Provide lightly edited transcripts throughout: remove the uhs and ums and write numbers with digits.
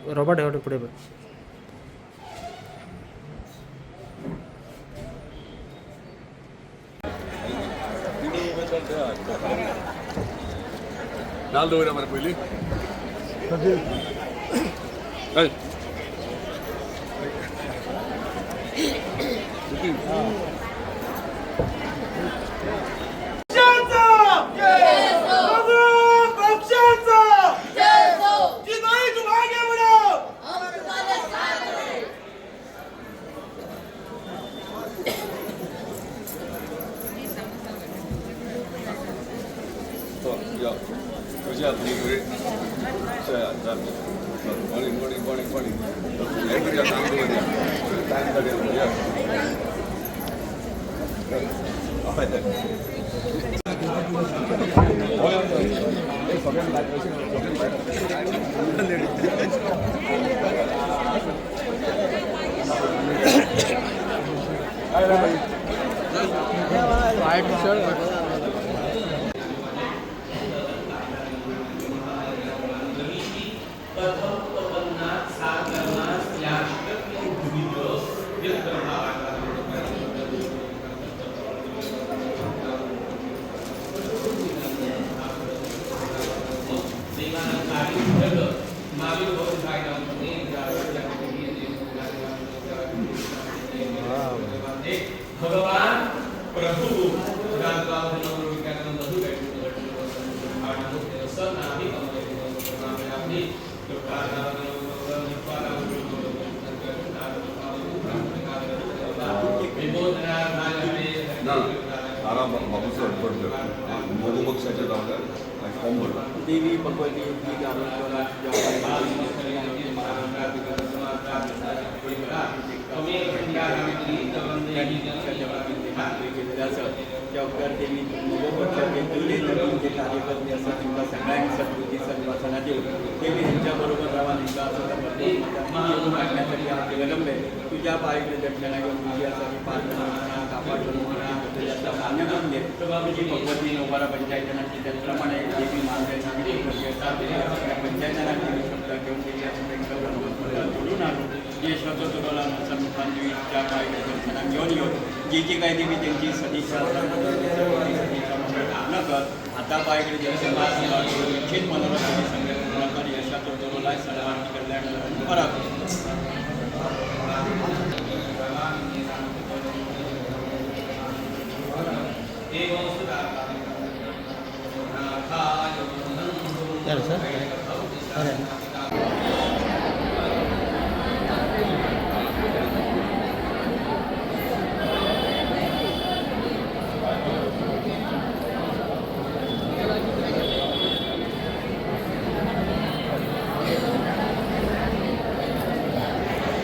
Robert आहे पुढे बघ. नाल दवरा मरे पयली भगवान प्रभु आराम बाबूचं अडपड मोगू पक्षाच्या जागा फॉर्म भरला देवी भगवती त्या उपकार देवी मोगोपक्षाचे जुले नवीन जे कार्यकर्ते असतात त्यांना सगळ्यांनी सद्बुद्धी सद्वासना देऊन देवी त्यांच्याबरोबर राहा त्यांचा येऊन काढण्यासाठी आपले विलंब आहे तुझ्या पायीकडे दक्षिणा घेऊन तुझ्यासाठी पालना कापाडून त्याचा मान्य करून दे तुझी भगवती नोबारा पंचायतनाची त्याचप्रमाणे देवी मार्गाची पंचायतना शब्द घेऊन देवी जोडून आणून जे शब्द तुला सन्मुखांची त्या पायीकडे दक्षिणा घेऊन येऊन जी जी काही देवी त्यांची सदिच्छा न कर आता पायकडे निश्चित मनोरंजन संघटना कर यशाचा तरुणाय सर्वांची कल्याण परत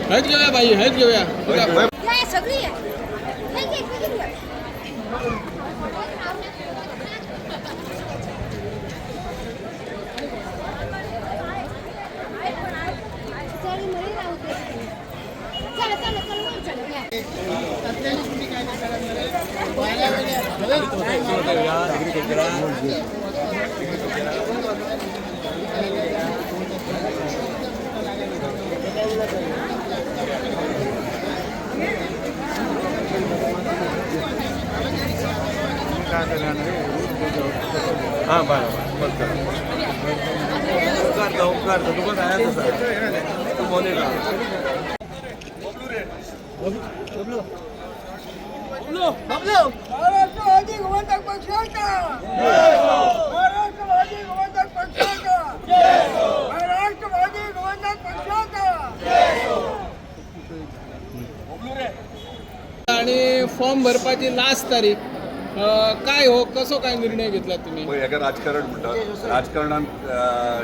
हळद घेऊया बाई, हळद घेऊया. सगळी आहे. हां बरं उपकार तुका काय तू बोले का महाराष्ट्रवादी गोवंतक पक्षाचा महाराष्ट्रवादी गोवंतक पक्षाचा महाराष्ट्रवादी गोवंतक पक्षाचा आणि फॉर्म भरपाची लास्ट तारीख काय हो कसो काय निर्णय घेतला तुम्ही? हेका राजकारण म्हणटात राजकारणात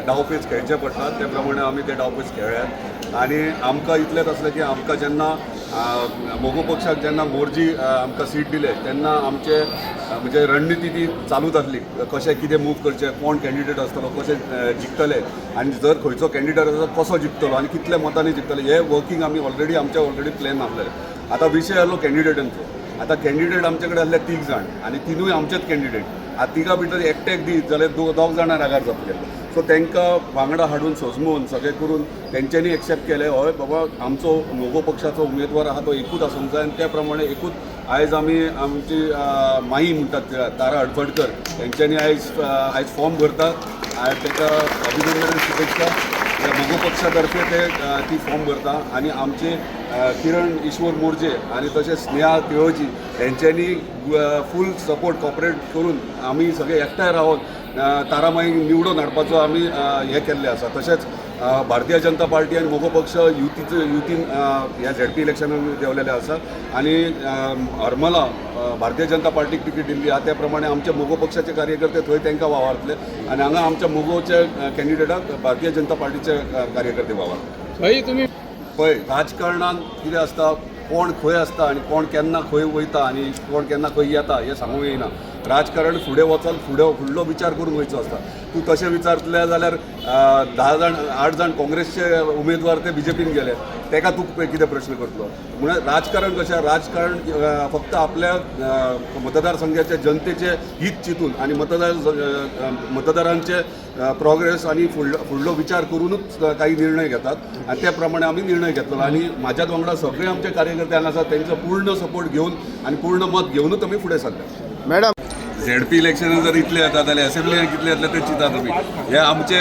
डावपेच खेळचे पडटात ते प्रमाणे आमी ते डावपेच खेळ्यात आणि आमकां इतलेंच आसलें की आमकां जेन्ना मोगो पक्षाक जेन्ना मोर्जी आमकां सीट दिले तेन्ना आमचे म्हणजे रणनिती ती चालूच आसली कशें कितें मूव करचें कोण कॅन्डिडेट आसतलो कशें जिखतले आनी जर खंयचो कॅन्डिडेट आसा कसो जिखतलो आनी कितल्या मतांनी जिखतले हे वर्किंग आमी ऑलरेडी प्लॅन आसलें. आतां विशय आसलो कॅन्डिडेटांचो. आता कॅन्डिडेट आमचे कडेन आसले 3 जाण आणि 3ूय आमचेच कॅन्डिडेट तिगा भितर एकट्याक दी जाल्यार दोग जाणां रागार जातले. सो तांकां वांगडा हाडून सजमून सगळें करून तेंच्यांनी एक्सेप्ट केलें हय बाबा आमचो मोगो पक्षाचो उमेदवार आहा तो एकूच आसूंक जाय आनी त्या प्रमाणे एकूच आयज आमी आमची माई म्हणटात तारा हडफडकर तेंच्यांनी आयज फॉर्म भरतात. ताका अभिनंदन आनी शुभेच्छा. मोगो पक्षातर्फे ती फॉर्म भरता आनी आमचे किरण ईश्वर मोर्जे आनी तशेंच स्नेहा तिळोजी तेंच्यांनी फूल सपोर्ट कॉपरेट करून आमी सगळे एकठांय रावन तारामाई निवडून हाडपाचो आमी हें केल्लें आसा. तशेंच भारतीय जनता पार्टी आनी मोगो पक्ष युतीन ह्या झेडपी इलेक्शनान देंवलेले आसा आनी हरमला भारतीय जनता पार्टीक तिकीट दिल्ली आहा त्या प्रमाणे आमचे मोगो पक्षाचे कार्यकर्ते थंय तांकां वावरतले आनी हांगा आमच्या मोगोचे कॅन्डिडेटाक भारतीय जनता पार्टीचे कार्यकर्ते वावरतले. भाई तुम्ही पळय राजकारणान कितें आसता कोण खंय आसता आनी कोण केन्ना खंय वयता आनी कोण केन्ना खंय येता हें सांगूंक येयना. राजकारण फुडें वचून फुडलो विचार करून वयचो आसता. तूं तशें विचारतले जाल्यार 8 जाण काँग्रेसचे उमेदवार ते BJPन गेले ताका तूं कितें प्रश्न करतलो. म्हणून राजकारण कशें राजकारण फक्त आपल्या मतदारसंघाच्या जनतेचे हित चिंतून आनी मतदारांचे प्रोग्रेस आनी फुडलो विचार करूनच काही निर्णय घेतात आनी त्या प्रमाणे आमी निर्णय घेतलो आनी म्हाज्या वांगडा सगळे आमचे कार्यकर्ते हांगा आसात तेंचो पूर्ण सपोर्ट घेवन आनी पूर्ण मत घेवनूच आमी फुडें सरले. मॅडम झेडपी इलेक्शनान जर इतले येता जाल्यार असेंब्लीन कितले येतले ते चिंता तुमी. हे आमचे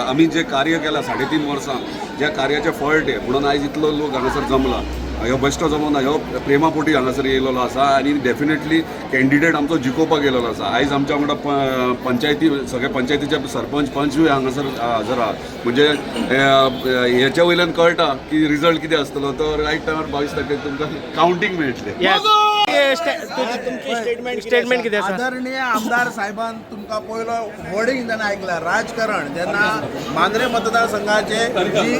आमी जे कार्य केलां 3.5 वर्सां ज्या कार्याचे फळ ते म्हणून आयज इतलो लोक हांगासर जमला. ह्यो बेश्टो जमोना ह्यो प्रेमापोटी हांगासर येयलेलो आसा आनी डेफिनेटली कॅन्डिडेट आमचो जिखोवपाक येयलेलो आसा. आयज आमच्या वांगडा पंचायती सगळे पंचायतीचे सरपंच पंचूय हांगासर हजर आहा. म्हणजे हेच्या वयल्यान कळटा की रिजल्ट कितें आसतलो तो रायट टायमार 22 तारखेक तुमकां कावंटींग मेळटलें. स्टेटमेंट कितें आसा? आदरणीय आमदार साहेबान तुमकां पयलो वर्डिंग जेन्ना आयकला राजकारण जेन्ना मांद्रे मतदारसंघाचे जी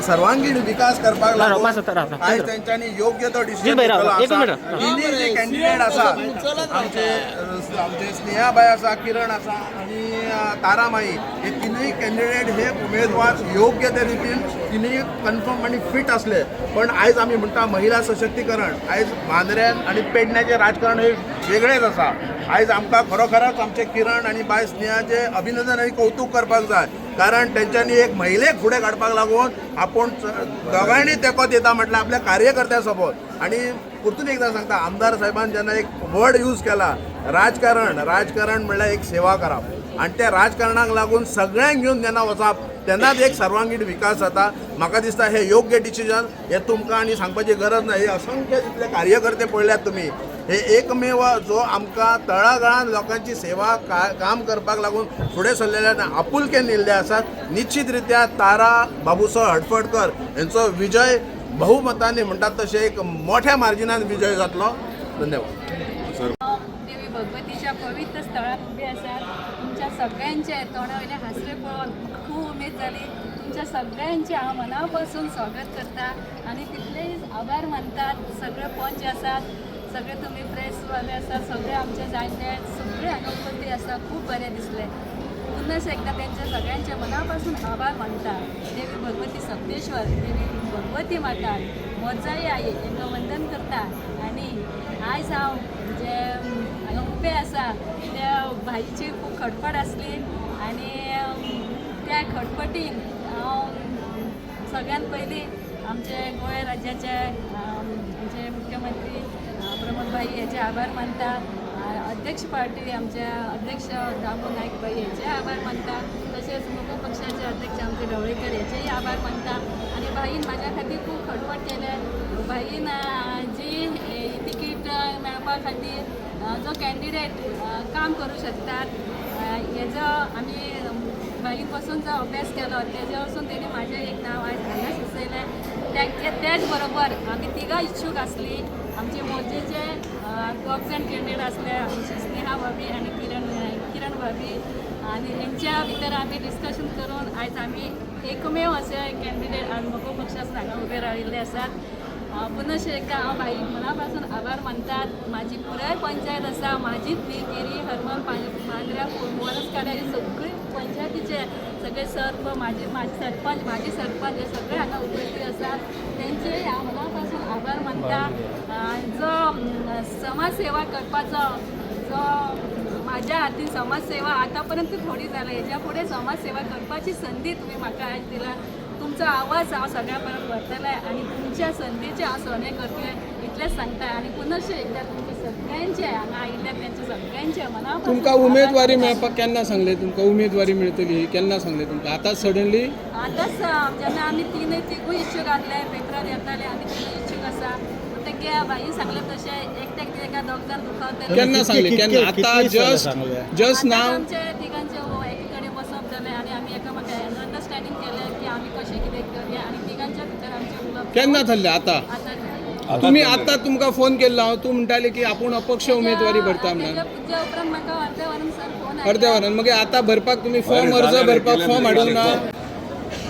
सर्वांगीण विकास करपाक लागून आयज तेंच्यांनी योग्य तो डिसिजन घेतलो आसा. तिनूय जे कॅन्डिडेट आसा आमचे स्नेहाबाई आसा किरण आसा आनी तारामाई हे तिनूय कॅन्डिडेट हे उमेदवार योग्य ते रितीन तिनूय कन्फर्म आनी फिट असले. पण आयज आमी म्हणटा महिला सशक्तीकरण आयज मांद्र्यान आनी पेडण्याचें राजकारण हे वेगळेंच आसा. आयज आमकां खरोखरच आमचे किरण आनी बाय स्नेहाचे अभिनंदन आनी कौतुक करपाक जाय कारण तेंच्यांनी एक महिलेक फुडें काडपाक लागून आपूण दोगांयनी तेंको दिता म्हटल्यार आपल्या कार्यकर्त्यां सोबत. आनी परतून एकदां सांगता आमदार साहेबान जेन्ना एक वर्ड यूज केला राजकारण म्हणल्यार एक सेवा करप आनी त्या राजकारणाक लागून सगळ्यांक घेवन जेन्ना वचप तेन्नाच एक सर्वांगीण विकास जाता. म्हाका दिसता हे योग्य डिसिजन हे तुमकां आनी सांगपाची गरज ना. हे असंख्य जितले कार्यकर्ते पळयल्यात तुमी हे एकमेव जो आमकां तळागाळान लोकांची सेवा काम करपाक लागून फुडें सरलेल्या आपुलकेन येयल्ले आसात. निश्चित रित्या तारा बाबूसो हडफडकर हेंचो विजय बहुमतांनी म्हणटात तशें एक मोठ्या मार्जिनान विजय जातलो. धन्यवाद. देवी भगवतीच्या पवित्र स्थळात उबे आसात. तुमच्या सगळ्यांचे तोंडावयले हास्य पळोवन खूब उमेद जाली. तुमच्या सगळ्यांचे हांव मना पासून स्वागत करता आनी तितलेच आभार मानतात. सगळे पंच आसात सगळे तुमी प्रेसवाले आसात सगळे आमचे जाणटे सगळे हांगा उपस्थित आसा. खूब बरें दिसलें. पुनस एकदा तेंच्या सगळ्यांचे मना पासून आभार मानता. देवी भगवती सप्तेश्वर देवी भगवती माता मोरजाई आई हांकां वंदन करता. आनी आयज हांव जे हांगा उबे आसा त्या भाईची खूब खडपड आसली आनी त्या खडपटीन हांव सगळ्यान पयलीं आमचे गोंय राज्याचे आमचे मुख्यमंत्री प्रमोद भाई हेचे आभार मानता. अध्यक्ष पार्टी आमचे अध्यक्ष दामू नायक भाई हेचे आभार मानता. तशेंच मोगो पक्षाचे अध्यक्ष आमचे ढवळेकर हेचेय आभार मानता. आनी भाईन म्हाज्या खातीर खूब खडपट केले. भाईन जी तिकीट मेळपा खातीर जो कॅन्डिडेट काम करूं शकतात हेजो आमी भाईन पासून जो अभ्यास केलो तेजे वचून तेणी म्हाजें एक नांव आयज हांगा सुचयलें. तेच बरोबर आमी तिगां इच्छूक आसली. आमचे मोर्जेचे 2 जाण कॅन्डिडेट आसले आमची स्नेहा भाभी आनी किरण भाभी आनी हेंच्या भितर आमी डिस्कशन करून आयज आमी एकमेव असे कॅन्डिडेट आज मोगो पक्षासून हांगा उबे राविल्ले आसात. पुनश एकदा हांव भाई मना पासून आभार मानतात. म्हाजी पुराय पंचायत आसा म्हाजीच न्ही केरी हरमल मांद्र्या वनसकाड्या ही सगळी पंचायतीचे सगळे म्हाजी सरपंच हे सगळे हांगा उपस्थित आसात. तेंचे हांव मना पासून आभार मानता. जो समाज सेवा करपाचो जो माझ्या हातीन समाजसेवा आतापर्यंत थोडी जाल्या, हेच्या पुढे समाजसेवा करपाची संधी तुम्ही म्हाका आज दिला. तुमचो आवाज हांव सगळ्या परत व्हरतलें आनी तुमच्या संदीचे हांव सोने करतलें इतलेंच सांगता. आनी पुनश्च एकदा तुमचे सगळ्यांचे हांगा आयिल्ल्या त्यांचे सगळ्यांचे मना तुमकां उमेदवारी मेळपाक केन्ना सांगले? तुमकां उमेदवारी मेळटली केन्ना सांगले तुमकां? आतां सडनली आतांच जेन्ना आमी तिगूय इच्छूक आसले पेपरार येताले आनी तिगूय इच्छूक आसा तेगे बाई सांगले तशें एकट्याक एका दोग जाण दुखावतले. केन्ना सांगले? केन्ना? आतां जस्ट नाव आमचे तिगांचे एके कडेन बसप जालें आनी आमी एकामेका अंडरस्टँडींग केलें की आमी कशें कितें करया आनी तिगांच्या भितर आमचे उलोवप केन्ना थारले? आतां आतां तुम्ही आता तुमकां फोन केल्लो हांव, तूं म्हणटाले की आपूण अपक्ष उमेदवारी भरता म्हणून. तेच्या उपरांत म्हाका अर्द्या वरान सर फोन अर्द्या वरान मागीर आतां भरपाक तुमी फॉर्म अर्ज भरपाक फॉर्म हाडूंक ना?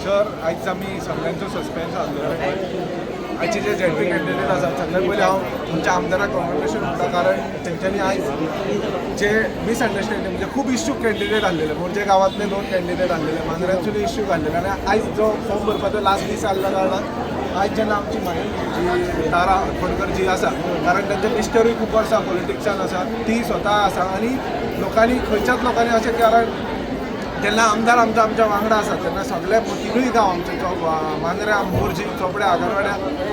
सर आयज आमी सगळ्यांचो सस्पेन्स आसलो. आयचे जे जनरल कॅन्डिडेट आसा सगळ्यात पयलीं हांव आमच्या आमदाराक कॉंग्रेच्युलेशन करता, कारण तेंच्यांनी आयज जे मिसअंडरस्टँडिंग म्हणजे खूब इश्यूक कॅन्डिडेट आसलेले, मोरजे गांवांतले 2 कॅन्डिडेट आसलेले, मांद्र्यांतसून इश्यूक आसलेले आनी आयज जो फॉर्म भरपाचो लास्ट दीस आसल्या कारणान आयज जेन्ना आमची जी तारा हटफडकर जी आसा, कारण तेंचे मिस्टरूय खूब वर्सां पॉलिटिक्सान आसा, ती स्वता आसा आनी लोकांनी खंयच्याच लोकांनी अशें कारण जेन्ना आमदार आमच्या वांगडा आसा तेन्ना सगळे तिनूय गांव आमचे मांद्र्या, मोर्जी, चोपड्या, आगरवाड्या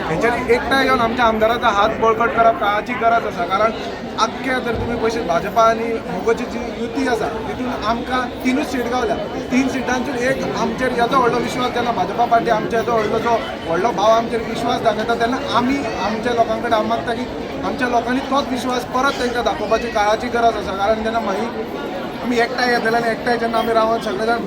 हेंच्यांनी एकठांय येवन आमच्या आमदाराचो हात बळकट करप काळाची गरज आसा. कारण आख्ख्या जर तुमी पळयशीत भाजपा आनी मोगोची जी युती आसा तितून आमकां 3च सीट गावल्या. 3 सिटांचून एक आमचेर येदो व्हडलो विश्वास जेन्ना भाजपा पार्टी आमच्या येदो व्हडलो भाव आमचेर विश्वास दाखयता तेन्ना आमी आमच्या लोकां कडेन हांव मागता की आमच्या लोकांनी तोच विश्वास परत तांकां दाखोवपाची काळाची गरज आसा. कारण जेन्ना आमी एकठांय येतले आनी एकठांय जेन्ना आमी रावन सगळे जाण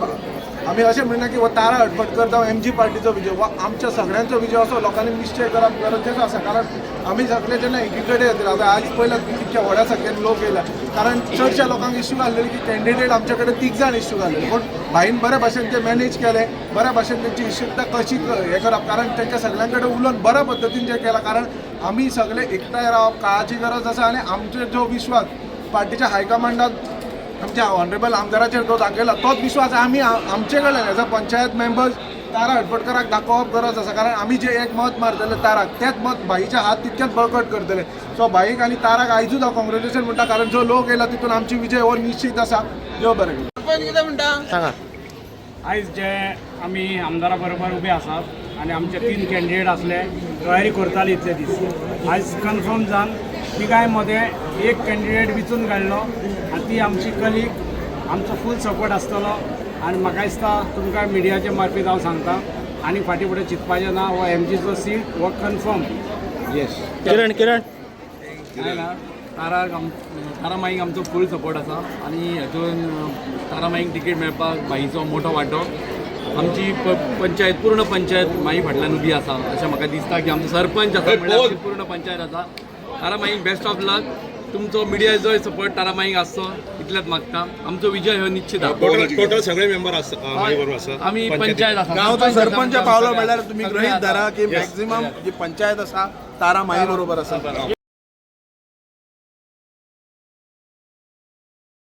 आमी अशें म्हणना की हो तारा हटफडकर जावं MG पार्टीचो विजय वा आमच्या सगळ्यांचो विजय असो लोकांनी निश्चय करप गरजेचो आसा. कारण आमी सगळे जेन्ना एकी कडेन येतले आतां आज पयला कितक्या व्हड्या संख्येन लोक येयला, कारण चडशा लोकांक इश्यू घाल्लेले की कॅन्डिडेट आमचे कडेन 3 जाण इश्यू घाल्लेले, पूण भाईन बऱ्या भाशेन ते मॅनेज केले, बऱ्या भाशेन तेंची इश्यूता कशी हें करप, कारण तेंच्या सगळ्यां कडेन उलोवन बऱ्या पद्दतीन जें केलां. कारण आमी सगळे एकठांय रावप काळाची गरज आसा आनी आमचो जो विश्वास पार्टीच्या हायकमांडान आमच्या ऑनरेबल आमदाराचेर जो दाखयला तोच विश्वास आमी आमचे कडल्यान एज अ पंचायत मेंबर्स तारा हटफडकराक दाखोवप गरज आसा. कारण आमी जे एक मत मारतले ताराक तेच मत भाईच्या हात तितकेच बळकट करतले. सो भाईक आनी ताराक आयजूच हांव कॉंग्रेच्युलेशन म्हणटा, कारण जो लोक येयला तितून आमची विजय हो निश्चित आसा. देव बरें करूं. कितें म्हणटा सांगा? आयज जे आमी आमदारा बरोबर उबे आसात आनी आमचे 3 कॅन्डिडेट आसले, तयारी करताले इतले दीस, आयज कन्फर्म जावन तिगाय मध्ये एक कॅन्डिडेट विचून काडलो आनी ती आमची कलीग, आमचो फूल सपोर्ट आसतलो. आनी म्हाका दिसता तुमकां मिडियाच्या मार्फत हांव सांगता आनी फाटीं फुडें चिंतपाचें ना, हो MGचो सीट हो कन्फर्म. येस. किरण काय ना, तारा माईक आमचो फूल सपोर्ट आसा आनी हेतून तारा माईक तिकेट मेळपाक बाईचो मोठो वांटो. आमची पंचायत पूर्ण पंचायत माई फाटल्यान उबी आसा अशें म्हाका दिसता की आमचो सरपंच आसा म्हणल्यार पूर्ण पंचायत आसा. तारा माईक बेस्ट ऑफ लक. तुमचो मिडियाचोय सपोर्ट तारा माईक आसचो इतलेंच मागता. आमचो विजय हो निश्चित आसा. टोटल सगळे मेंबर आसा आमी पंचायत आसा. गांवचो सरपंच पावलो म्हणल्यार तुम्ही गृहीत धरा की मॅक्झिमम जी पंचायत आसा तारा माई बरोबर आसा.